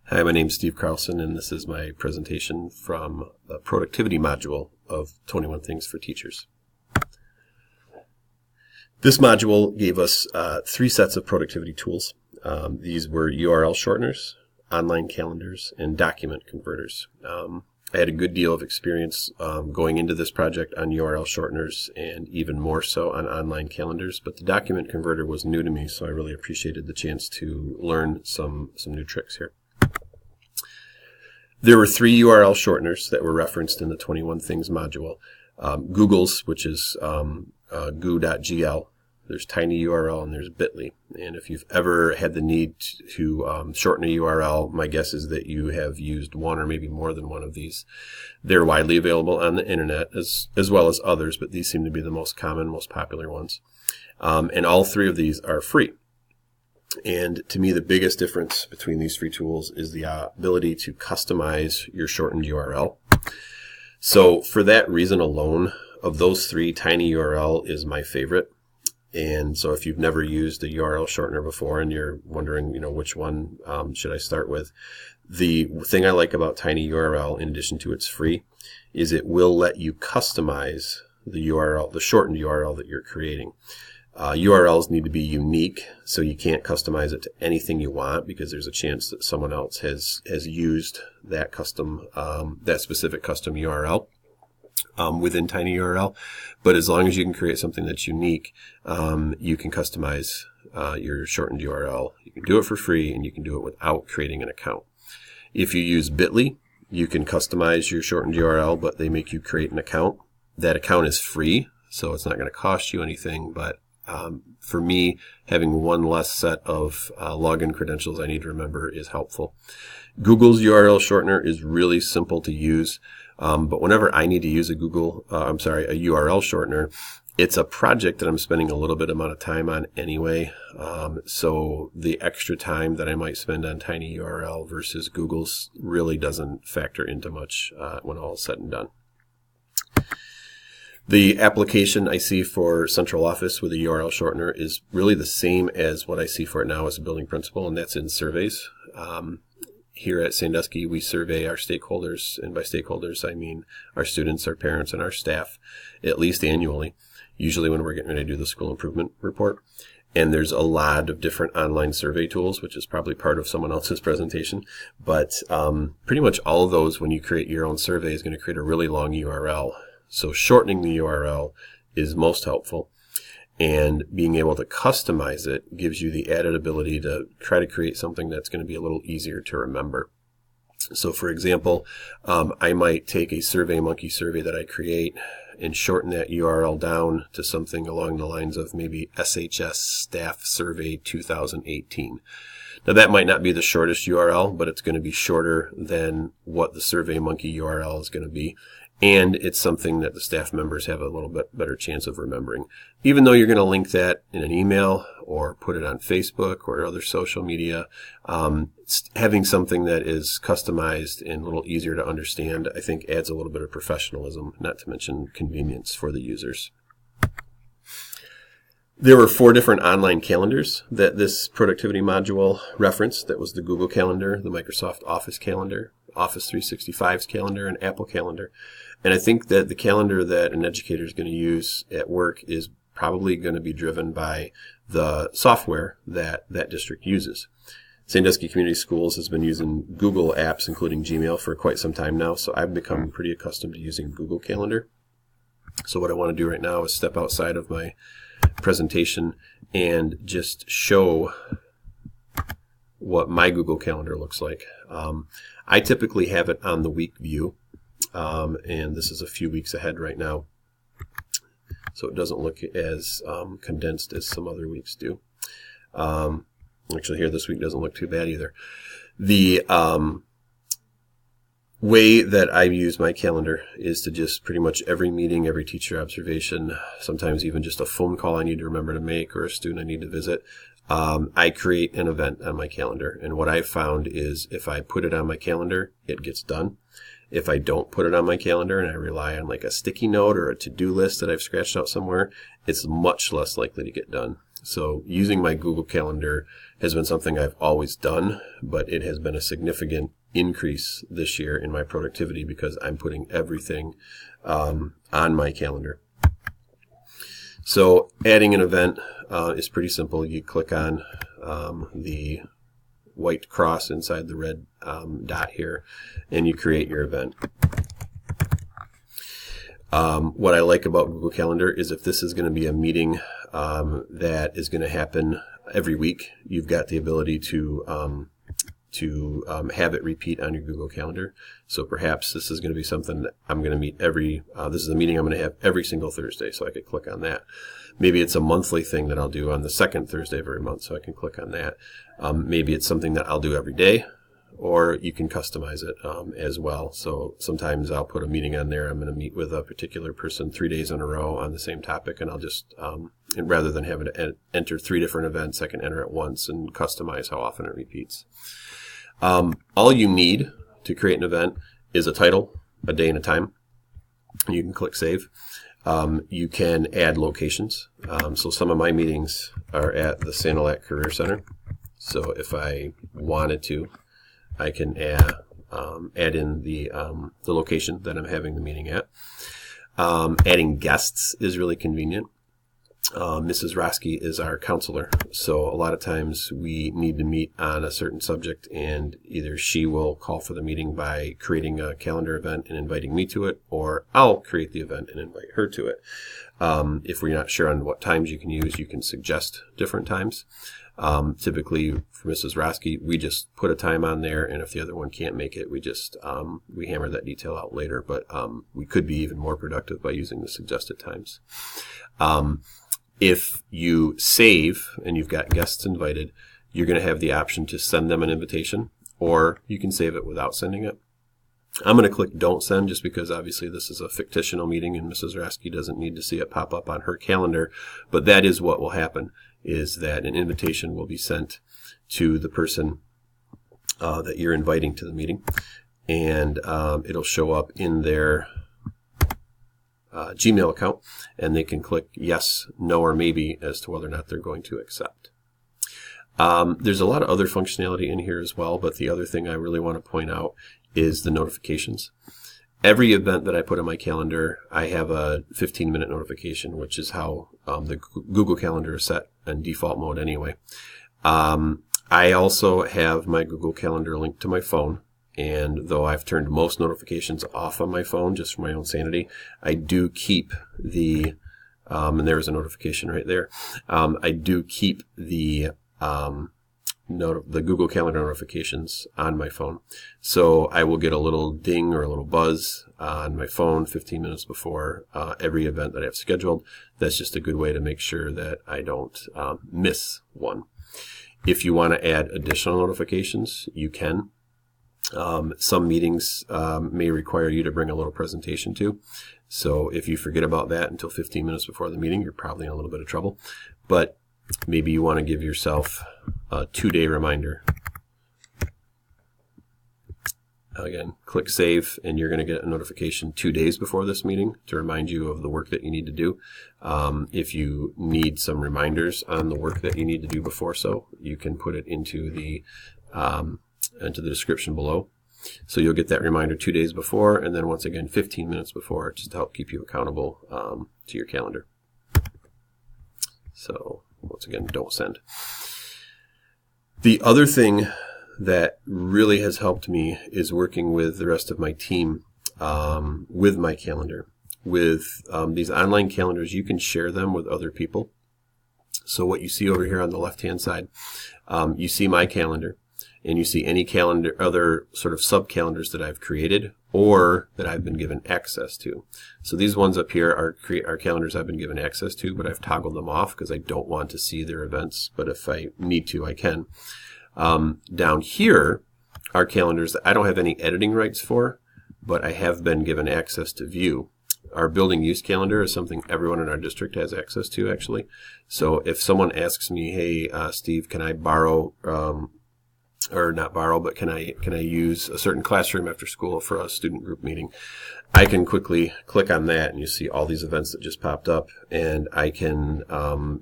Hi, my name is Steve Carlson, and this is my presentation from the productivity module of 21 Things for Teachers. This module gave us 3 sets of productivity tools. These were URL shorteners, online calendars, and document converters. I had a good deal of experience going into this project on URL shorteners and even more so on online calendars, but the document converter was new to me, so I really appreciated the chance to learn some new tricks here. There were 3 URL shorteners that were referenced in the 21 Things module. Google's, which is goo.gl. There's tinyURL, and there's bit.ly. And if you've ever had the need to shorten a URL, my guess is that you have used one or maybe more than one of these. They're widely available on the internet as well as others, but these seem to be the most common, most popular ones. And all 3 of these are free. And to me, the biggest difference between these 3 tools is the ability to customize your shortened URL. So for that reason alone, of those 3, tinyURL is my favorite. And so if you've never used a URL shortener before and you're wondering, which one should I start with, the thing I like about tinyURL, in addition to it's free, is it will let you customize the URL, the shortened URL that you're creating. URLs need to be unique, so you can't customize it to anything you want because there's a chance that someone else has used that that specific custom URL within tinyURL. But as long as you can create something that's unique, you can customize your shortened URL. You can do it for free, and you can do it without creating an account. If you use bit.ly, you can customize your shortened URL, but they make you create an account. That account is free, so it's not going to cost you anything, but for me, having one less set of login credentials I need to remember is helpful. Google's URL shortener is really simple to use, but whenever I need to use a URL shortener, it's a project that I'm spending a little bit amount of time on anyway. So the extra time that I might spend on tinyURL versus Google's really doesn't factor into much when all is said and done. The application I see for Central Office with a URL shortener is really the same as what I see for it now as a building principal, and that's in surveys. Here at Sandusky, we survey our stakeholders, and by stakeholders, I mean our students, our parents, and our staff, at least annually, usually when we're getting ready to do the school improvement report. And there's a lot of different online survey tools, which is probably part of someone else's presentation. But pretty much all of those, when you create your own survey, is going to create a really long URL. So shortening the URL is most helpful, and being able to customize it gives you the added ability to try to create something that's going to be a little easier to remember. So for example, I might take a SurveyMonkey survey that I create and shorten that URL down to something along the lines of maybe SHS Staff Survey 2018. Now that might not be the shortest URL, but it's going to be shorter than what the SurveyMonkey URL is going to be. And it's something that the staff members have a little bit better chance of remembering. Even though you're going to link that in an email or put it on Facebook or other social media, having something that is customized and a little easier to understand, I think adds a little bit of professionalism, not to mention convenience for the users. There were 4 different online calendars that this productivity module referenced. That was the Google Calendar, the Microsoft Office Calendar, Office 365's calendar, and Apple Calendar. And I think that the calendar that an educator is going to use at work is probably going to be driven by the software that that district uses. Sandusky Community Schools has been using Google apps, including Gmail, for quite some time now, so I've become pretty accustomed to using Google Calendar. So what I want to do right now is step outside of my presentation and just show what my Google Calendar looks like. I typically have it on the week view, and this is a few weeks ahead right now, so it doesn't look as condensed as some other weeks do. Actually, here this week doesn't look too bad either. The way that I use my calendar is to just pretty much every meeting, every teacher observation, sometimes even just a phone call I need to remember to make or a student I need to visit, I create an event on my calendar. And what I've found is if I put it on my calendar, it gets done. If I don't put it on my calendar and I rely on like a sticky note or a to-do list that I've scratched out somewhere, it's much less likely to get done. So using my Google Calendar has been something I've always done, but it has been a significant increase this year in my productivity because I'm putting everything on my calendar. So adding an event is pretty simple. You click on the white cross inside the red dot here, and you create your event. What I like about Google Calendar is if this is going to be a meeting that is going to happen every week, you've got the ability to have it repeat on your Google Calendar. So perhaps this is going to be something that I'm going to meet this is a meeting I'm going to have every single Thursday, so I could click on that. Maybe it's a monthly thing that I'll do on the second Thursday of every month, so I can click on that. Maybe it's something that I'll do every day, or you can customize it as well. So sometimes I'll put a meeting on there. I'm going to meet with a particular person 3 days in a row on the same topic, and I'll just, and rather than having to enter 3 different events, I can enter it once and customize how often it repeats. All you need to create an event is a title, a day and a time. You can click save. You can add locations. So some of my meetings are at the Sanilac Career Center. So if I wanted to, I can add in the location that I'm having the meeting at. Adding guests is really convenient. Mrs. Roski is our counselor, so a lot of times we need to meet on a certain subject, and either she will call for the meeting by creating a calendar event and inviting me to it, or I'll create the event and invite her to it. If we're not sure on what times you can use, you can suggest different times. Typically for Mrs. Roski, we just put a time on there, and if the other one can't make it, we just we hammer that detail out later. But we could be even more productive by using the suggested times. If you save and you've got guests invited, you're going to have the option to send them an invitation, or you can save it without sending it. I'm going to click don't send just because obviously this is a fictional meeting and Mrs. Rasky doesn't need to see it pop up on her calendar, but that is what will happen, is that an invitation will be sent to the person that you're inviting to the meeting, and it'll show up in their Gmail account, and they can click yes, no, or maybe as to whether or not they're going to accept. There's a lot of other functionality in here as well, but the other thing I really want to point out is the notifications. Every event that I put on my calendar, I have a 15-minute notification, which is how the Google Calendar is set in default mode anyway. I also have my Google Calendar linked to my phone, and though I've turned most notifications off on my phone just for my own sanity, I do keep the, and there's a notification right there, I do keep the the Google Calendar notifications on my phone. So I will get a little ding or a little buzz on my phone 15 minutes before every event that I have scheduled. That's just a good way to make sure that I don't miss one. If you want to add additional notifications, you can. Some meetings may require you to bring a little presentation to. So if you forget about that until 15 minutes before the meeting, you're probably in a little bit of trouble. But maybe you want to give yourself a 2-day reminder. Again, click save, and you're going to get a notification 2 days before this meeting to remind you of the work that you need to do. If you need some reminders on the work that you need to do before, so you can put it into the description below. So you'll get that reminder 2 days before, and then once again 15 minutes before, just to help keep you accountable to your calendar. So once again, don't send. The other thing that really has helped me is working with the rest of my team with my calendar. With these online calendars, you can share them with other people. So what you see over here on the left-hand side, you see my calendar, and you see any calendar, other sort of sub-calendars that I've created or that I've been given access to. So these ones up here are calendars I've been given access to, but I've toggled them off because I don't want to see their events, but if I need to, I can. Down here are calendars that I don't have any editing rights for, but I have been given access to view. Our building use calendar is something everyone in our district has access to, actually. So if someone asks me, hey, Steve, can I borrow or not borrow, but can I use a certain classroom after school for a student group meeting? I can quickly click on that, and you see all these events that just popped up, and I can,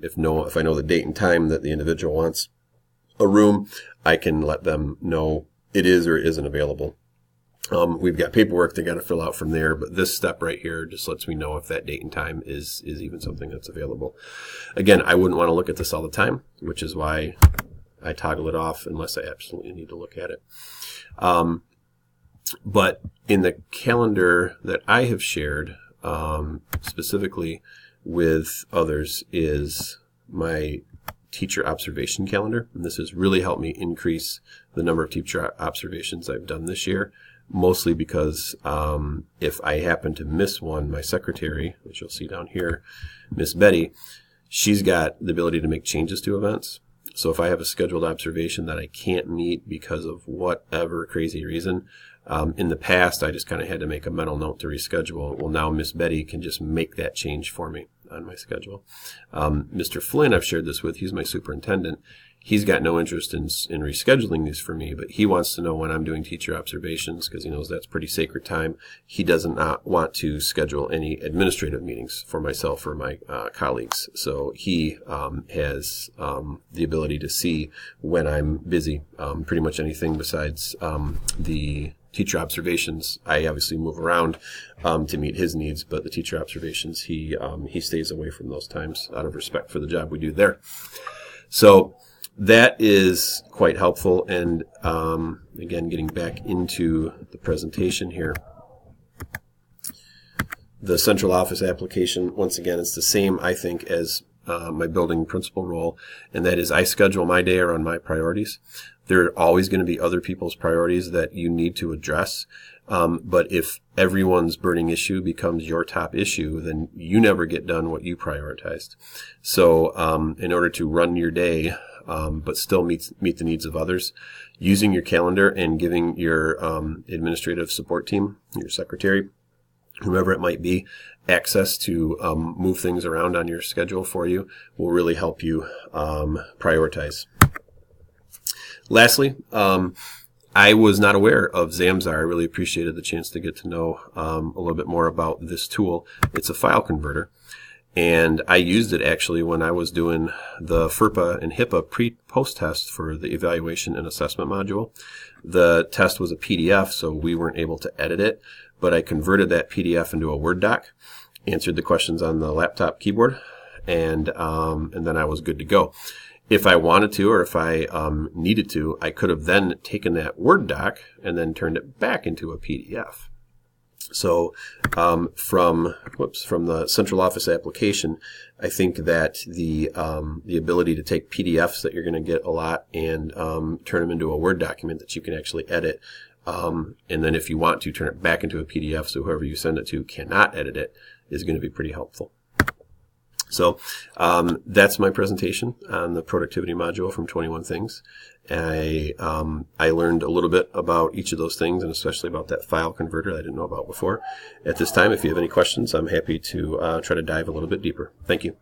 if I know the date and time that the individual wants a room, I can let them know it is or isn't available. We've got paperwork they got to fill out from there, but this step right here just lets me know if that date and time is even something that's available. Again, I wouldn't want to look at this all the time, which is why I toggle it off unless I absolutely need to look at it. But in the calendar that I have shared, specifically with others, is my teacher observation calendar. And this has really helped me increase the number of teacher observations I've done this year, mostly because if I happen to miss one, my secretary, which you'll see down here, Miss Betty, she's got the ability to make changes to events. So if I have a scheduled observation that I can't meet because of whatever crazy reason, in the past, I just kind of had to make a mental note to reschedule. Well, now Miss Betty can just make that change for me on my schedule. Mr. Flynn, I've shared this with. He's my superintendent. He's got no interest in rescheduling these for me, but he wants to know when I'm doing teacher observations because he knows that's pretty sacred time. He doesn't want to schedule any administrative meetings for myself or my colleagues. So he has the ability to see when I'm busy. Pretty much anything besides the teacher observations, I obviously move around to meet his needs, but the teacher observations, he stays away from those times out of respect for the job we do there. So that is quite helpful. And again, getting back into the presentation here, the central office application, once again, it's the same, I think, as my building principal role, and that is I schedule my day around my priorities. There are always going to be other people's priorities that you need to address. But if everyone's burning issue becomes your top issue, then you never get done what you prioritized. So in order to run your day, but still meet the needs of others, using your calendar and giving your administrative support team, your secretary, whomever it might be, access to move things around on your schedule for you will really help you prioritize. Lastly, I was not aware of Zamzar. I really appreciated the chance to get to know a little bit more about this tool. It's a file converter, and I used it actually when I was doing the FERPA and HIPAA pre-post test for the evaluation and assessment module. The test was a PDF, so we weren't able to edit it, but I converted that PDF into a Word doc, answered the questions on the laptop keyboard, and then I was good to go. If I wanted to, or if I needed to, I could have then taken that Word doc and then turned it back into a PDF. So from the central office application, I think that the ability to take PDFs that you're going to get a lot and turn them into a Word document that you can actually edit, and then if you want to turn it back into a PDF so whoever you send it to cannot edit it, is going to be pretty helpful. So that's my presentation on the productivity module from 21 Things. I learned a little bit about each of those things, and especially about that file converter I didn't know about before. At this time, if you have any questions, I'm happy to try to dive a little bit deeper. Thank you.